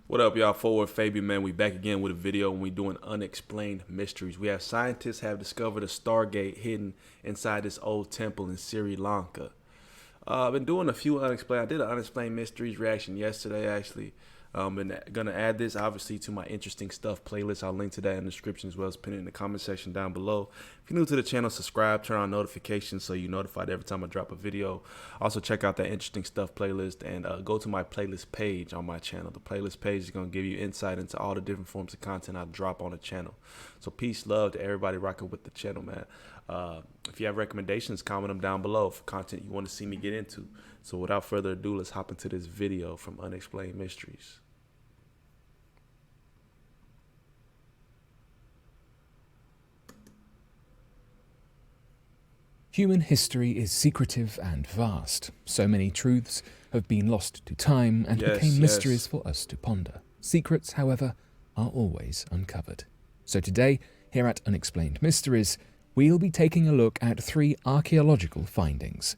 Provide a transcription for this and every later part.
What up, y'all? BigBossFabo, man. We back again with a video and we doing Unexplained Mysteries. We have scientists have discovered a Stargate hidden inside this old temple in Sri Lanka. I've been doing a few unexplained. I did an Unexplained Mysteries reaction yesterday, actually. And gonna add this obviously to my interesting stuff playlist. I'll link to that in the description as well as pin it in the comment section down below. If you're new to the channel, subscribe, turn on notifications so you're notified every time I drop a video. Also check out that interesting stuff playlist and go to my playlist page on my channel. The playlist page is gonna give you insight into all the different forms of content I drop on the channel. So peace, love to everybody rocking with the channel, man. If you have recommendations, comment them down below for content you want to see me get into. So without further ado, let's hop into this video from Unexplained Mysteries. Human history is secretive and vast. So many truths have been lost to time and became mysteries for us to ponder. Secrets, however, are always uncovered. So today, here at Unexplained Mysteries, we'll be taking a look at 3 archaeological findings.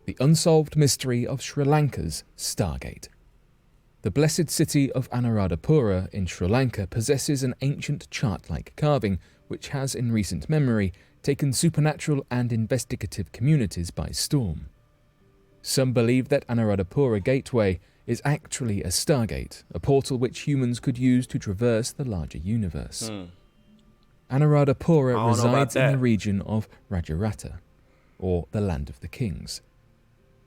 The unsolved mystery of Sri Lanka's Stargate. The blessed city of Anuradhapura in Sri Lanka possesses an ancient chart-like carving which has in recent memory taken supernatural and investigative communities by storm. Some believe that Anuradhapura Gateway is actually a stargate, a portal which humans could use to traverse the larger universe. Anuradhapura resides in the region of Rajarata, or the Land of the Kings,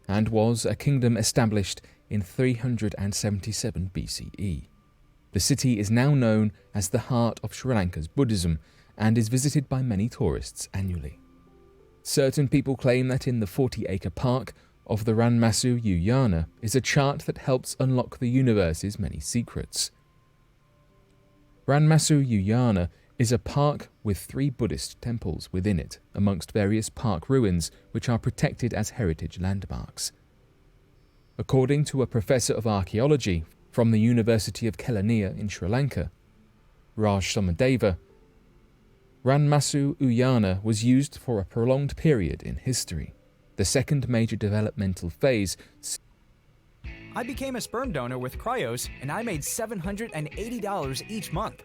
and was a kingdom established in 377 BCE. The city is now known as the heart of Sri Lanka's Buddhism and is visited by many tourists annually. Certain people claim that in the 40-acre park of the Ranmasu Uyana is a chart that helps unlock the universe's many secrets. Ranmasu Uyana is a park with 3 Buddhist temples within it, amongst various park ruins which are protected as heritage landmarks. According to a professor of archaeology from the University of Kelaniya in Sri Lanka, Raj Somadeva, Ranmasu Uyana was used for a prolonged period in history. The second major developmental phase. I became a sperm donor with Cryos, and I made $780 each month.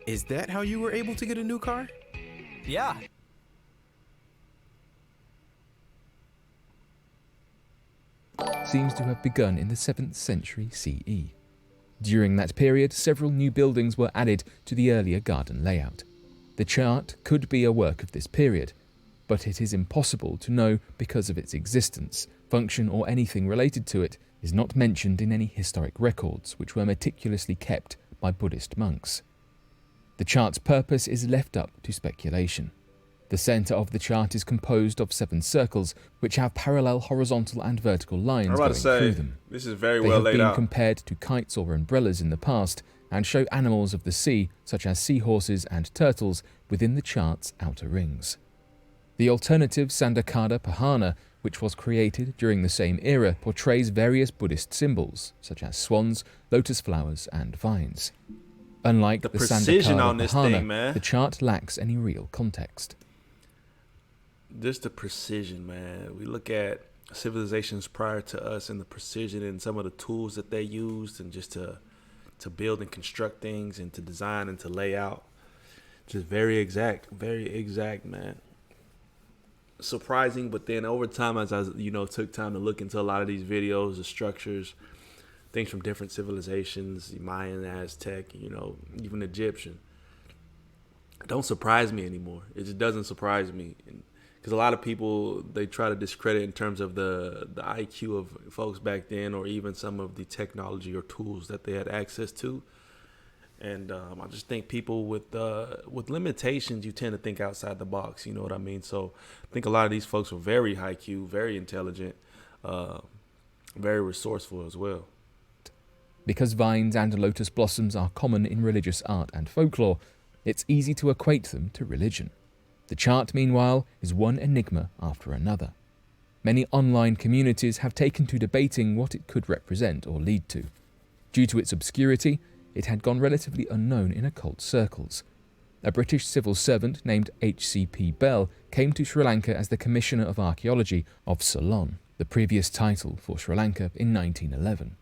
Is that how you were able to get a new car? Yeah. Seems to have begun in the 7th century CE. During that period, several new buildings were added to the earlier garden layout. The chart could be a work of this period, but it is impossible to know because of its existence, function, or anything related to it is not mentioned in any historic records which were meticulously kept by Buddhist monks. The chart's purpose is left up to speculation. The center of the chart is composed of 7 circles which have parallel horizontal and vertical lines going through them. This is very well laid out. They have been compared to kites or umbrellas in the past and show animals of the sea, such as seahorses and turtles, within the chart's outer rings. The alternative Sandakada Pahana, which was created during the same era, portrays various Buddhist symbols, such as swans, lotus flowers, and vines. Unlike the Sandakada Pahana, the chart lacks any real context. Just the precision, man. We look at civilizations prior to us and the precision and some of the tools that they used and just to build and construct things and to design and to lay out. Just very exact, man. Surprising, but then over time, as I took time to look into a lot of these videos, the structures, things from different civilizations, the Mayan, Aztec, even Egyptian, it don't surprise me anymore. It just doesn't surprise me. Because a lot of people, they try to discredit in terms of the IQ of folks back then, or even some of the technology or tools that they had access to. And I just think people with limitations, you tend to think outside the box. You know what I mean? So I think a lot of these folks were very high IQ, very intelligent, very resourceful as well. Because vines and lotus blossoms are common in religious art and folklore, it's easy to equate them to religion. The chart, meanwhile, is one enigma after another. Many online communities have taken to debating what it could represent or lead to. Due to its obscurity, it had gone relatively unknown in occult circles. a British civil servant named H.C.P. Bell came to Sri Lanka as the Commissioner of Archaeology of Ceylon, the previous title for Sri Lanka in 1911.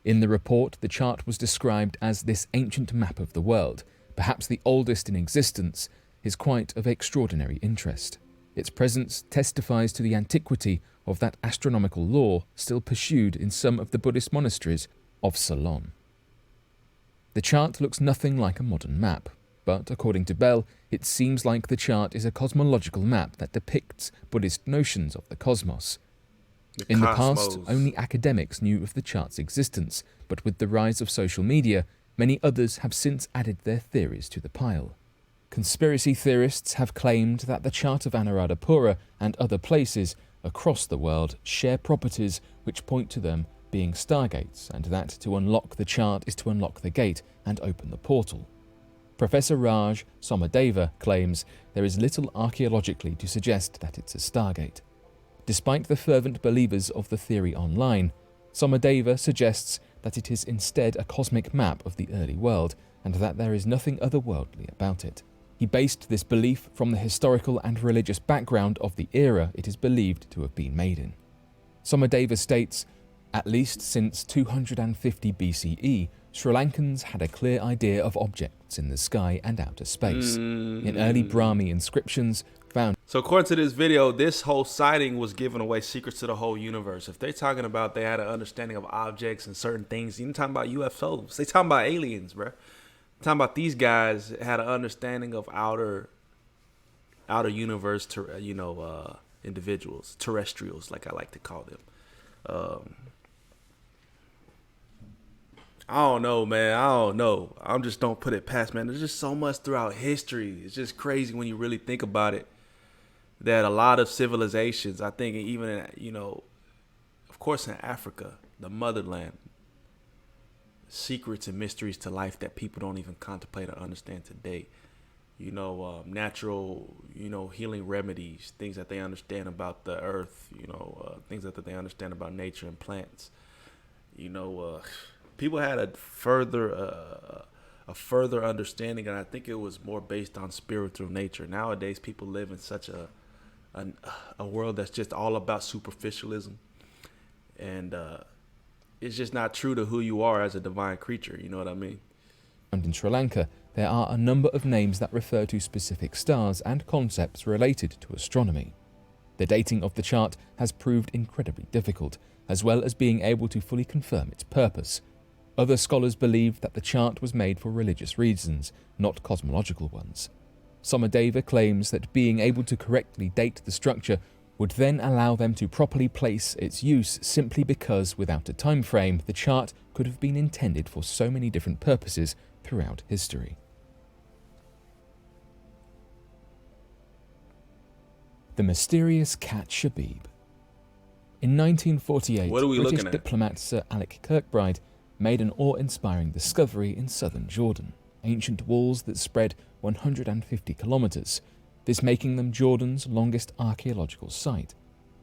In the report, the chart was described as this ancient map of the world, perhaps the oldest in existence, is quite of extraordinary interest. Its presence testifies to the antiquity of that astronomical lore still pursued in some of the Buddhist monasteries of Ceylon. The chart looks nothing like a modern map, but according to Bell, it seems like the chart is a cosmological map that depicts Buddhist notions of the cosmos. In the past, only academics knew of the chart's existence, but with the rise of social media, many others have since added their theories to the pile. Conspiracy theorists have claimed that the chart of Anuradhapura and other places across the world share properties which point to them being stargates, and that to unlock the chart is to unlock the gate and open the portal. Professor Raj Somadeva claims there is little archaeologically to suggest that it's a stargate. Despite the fervent believers of the theory online, Somadeva suggests that it is instead a cosmic map of the early world and that there is nothing otherworldly about it. He based this belief from the historical and religious background of the era it is believed to have been made in. Somadeva states, at least since 250 BCE, Sri Lankans had a clear idea of objects in the sky and outer space. In early Brahmi inscriptions found... So according to this video, this whole sighting was giving away secrets to the whole universe. If they're talking about they had an understanding of objects and certain things, you're talking about UFOs. They talking about aliens, bro. Talking about these guys had an understanding of outer universe, to individuals, terrestrials, like I like to call them. I don't know, man. I don't know. I just don't put it past, man. There's just so much throughout history. It's just crazy when you really think about it. That a lot of civilizations, I think, even in, of course, in Africa, the motherland. Secrets and mysteries to life that people don't even contemplate or understand today. Natural, healing remedies, things that they understand about the earth, things that they understand about nature and plants. People had a further understanding, and I think it was more based on spiritual nature. Nowadays, people live in such a world that's just all about superficialism, and it's just not true to who you are as a divine creature. You know what I mean? And in Sri Lanka, there are a number of names that refer to specific stars and concepts related to astronomy. The dating of the chart has proved incredibly difficult, as well as being able to fully confirm its purpose. Other scholars believe that the chart was made for religious reasons, not cosmological ones. Somadeva claims that being able to correctly date the structure would then allow them to properly place its use simply because, without a time frame, the chart could have been intended for so many different purposes throughout history. The Mysterious Cat Shabib. In 1948, British diplomat Sir Alec Kirkbride made an awe-inspiring discovery in southern Jordan, ancient walls that spread 150 kilometers, this making them Jordan's longest archaeological site.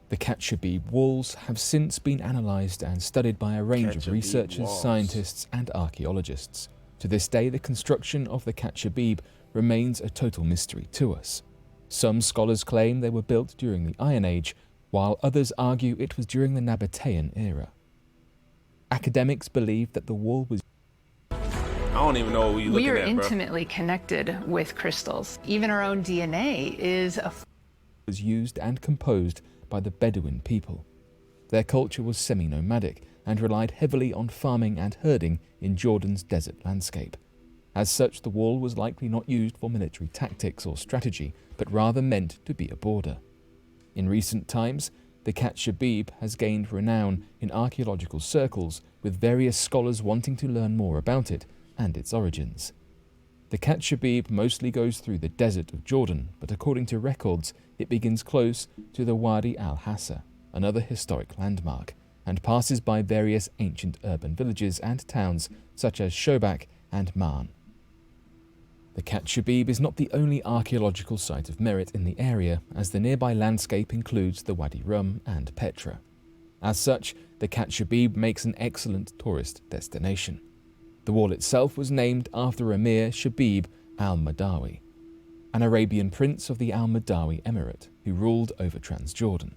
The Cat Shabib walls have since been analysed and studied by a range of researchers, scientists and archaeologists. To this day, the construction of the Cat Shabib remains a total mystery to us. Some scholars claim they were built during the Iron Age, while others argue it was during the Nabatean era. Academics believe that the wall was... I don't even know what you're looking at, bro. We are intimately connected with crystals. Even our own DNA was used and composed by the Bedouin people. Their culture was semi-nomadic and relied heavily on farming and herding in Jordan's desert landscape. As such, the wall was likely not used for military tactics or strategy, but rather meant to be a border. In recent times, the Cat Shabib has gained renown in archaeological circles, with various scholars wanting to learn more about it and its origins. The Cat Shabib mostly goes through the desert of Jordan, but according to records, it begins close to the Wadi al-Hassa, another historic landmark, and passes by various ancient urban villages and towns such as Shobak and Man. The Cat Shabib is not the only archaeological site of merit in the area, as the nearby landscape includes the Wadi Rum and Petra. As such, the Cat Shabib makes an excellent tourist destination. The wall itself was named after Emir Shabib al-Madawi, an Arabian prince of the Al-Madawi Emirate who ruled over Transjordan.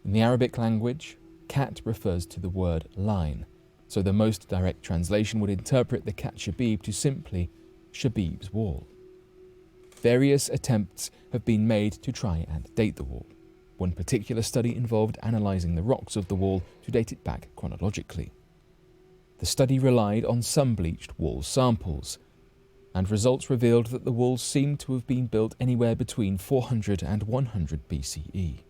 In the Arabic language, cat refers to the word line, so the most direct translation would interpret the Cat Shabib to simply Shabib's wall. Various attempts have been made to try and date the wall. One particular study involved analysing the rocks of the wall to date it back chronologically. The study relied on sun-bleached wall samples, and results revealed that the walls seemed to have been built anywhere between 400 and 100 BCE.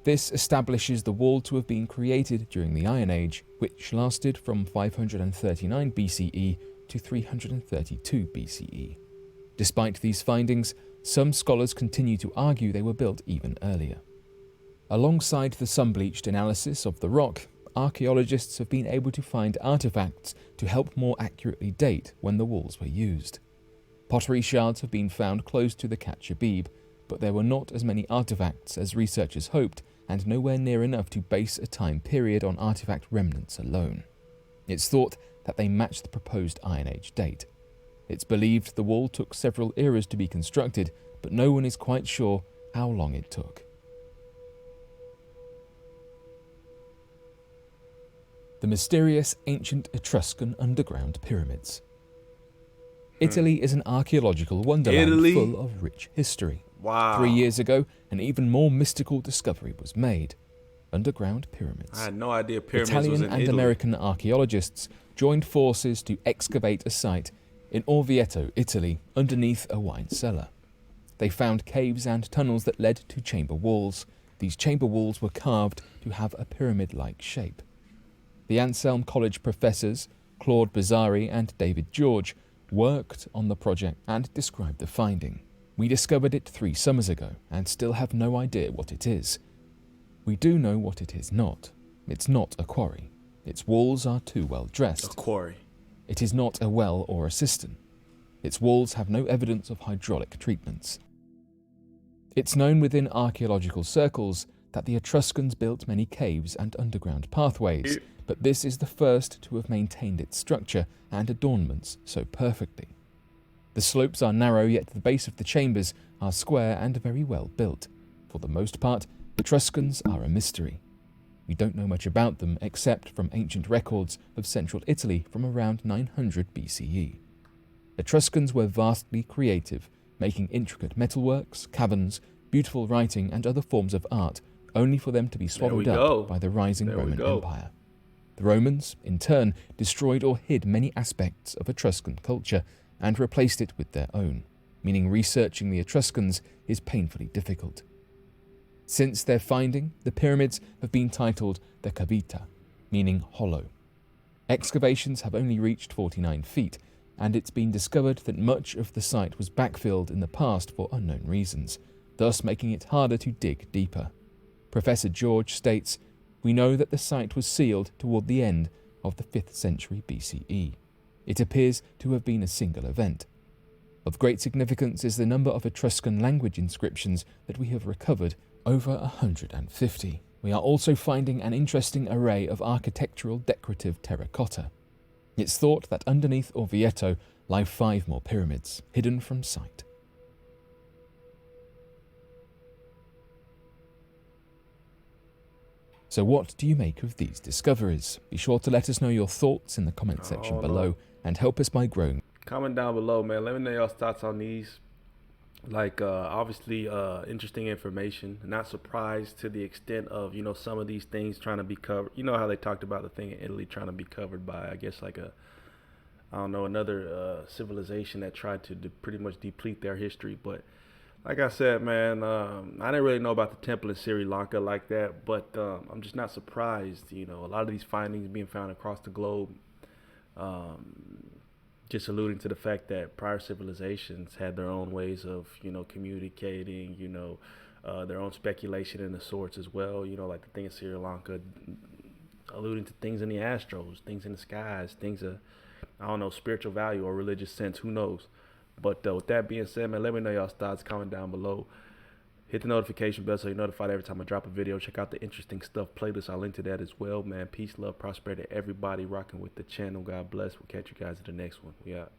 This establishes the wall to have been created during the Iron Age, which lasted from 539 BCE to 332 BCE. Despite these findings, some scholars continue to argue they were built even earlier. Alongside the sun-bleached analysis of the rock, archaeologists have been able to find artifacts to help more accurately date when the walls were used. Pottery shards have been found close to the Cat Shabib, but there were not as many artifacts as researchers hoped, and nowhere near enough to base a time period on artifact remnants alone. It's thought that they match the proposed Iron Age date. It's believed the wall took several eras to be constructed, but no one is quite sure how long it took. The mysterious ancient Etruscan underground pyramids. Italy is an archaeological wonderland full of rich history. Wow. 3 years ago, an even more mystical discovery was made: underground pyramids. I had no idea pyramids Italian was in and Italy. American archaeologists joined forces to excavate a site in Orvieto, Italy, underneath a wine cellar. They found caves and tunnels that led to chamber walls. These chamber walls were carved to have a pyramid-like shape. The Anselm College professors, Claude Bizzari and David George, worked on the project and described the finding. We discovered it 3 summers ago and still have no idea what it is. We do know what it is not. It's not a quarry. Its walls are too well dressed. A quarry. It is not a well or a cistern. Its walls have no evidence of hydraulic treatments. It's known within archaeological circles that the Etruscans built many caves and underground pathways, but this is the first to have maintained its structure and adornments so perfectly. The slopes are narrow, yet the base of the chambers are square and very well built. For the most part, Etruscans are a mystery. We don't know much about them except from ancient records of central Italy from around 900 BCE. Etruscans were vastly creative, making intricate metalworks, caverns, beautiful writing and other forms of art, only for them to be swallowed up by the rising Roman Empire. The Romans, in turn, destroyed or hid many aspects of Etruscan culture and replaced it with their own, meaning researching the Etruscans is painfully difficult. Since their finding, the pyramids have been titled the Cavita, meaning hollow. Excavations have only reached 49 feet, and it's been discovered that much of the site was backfilled in the past for unknown reasons, thus making it harder to dig deeper. Professor George states, "We know that the site was sealed toward the end of the 5th century BCE. It appears to have been a single event. Of great significance is the number of Etruscan language inscriptions that we have recovered, over 150. We are also finding an interesting array of architectural decorative terracotta. It's thought that underneath Orvieto lie 5 more pyramids, hidden from sight." So what do you make of these discoveries? Be sure to let us know your thoughts in the comment section below and help us by growing. Comment down below, man. Let me know y'all's thoughts on these. Obviously, interesting information. Not surprised to the extent of, some of these things trying to be covered. You know how they talked about the thing in Italy trying to be covered by, I guess, another civilization that tried to pretty much deplete their history. But like I said, man, I didn't really know about the temple in Sri Lanka like that, but I'm just not surprised. A lot of these findings being found across the globe, just alluding to the fact that prior civilizations had their own ways of, communicating, their own speculation and the sorts as well. Like the thing in Sri Lanka, alluding to things in the astros, things in the skies, things of, spiritual value or religious sense, who knows. But with that being said, man, let me know y'all's thoughts. Comment down below. Hit the notification bell so you're notified every time I drop a video. Check out the interesting stuff playlist. I'll link to that as well, man. Peace, love, prosperity to everybody rocking with the channel. God bless. We'll catch you guys in the next one. We out.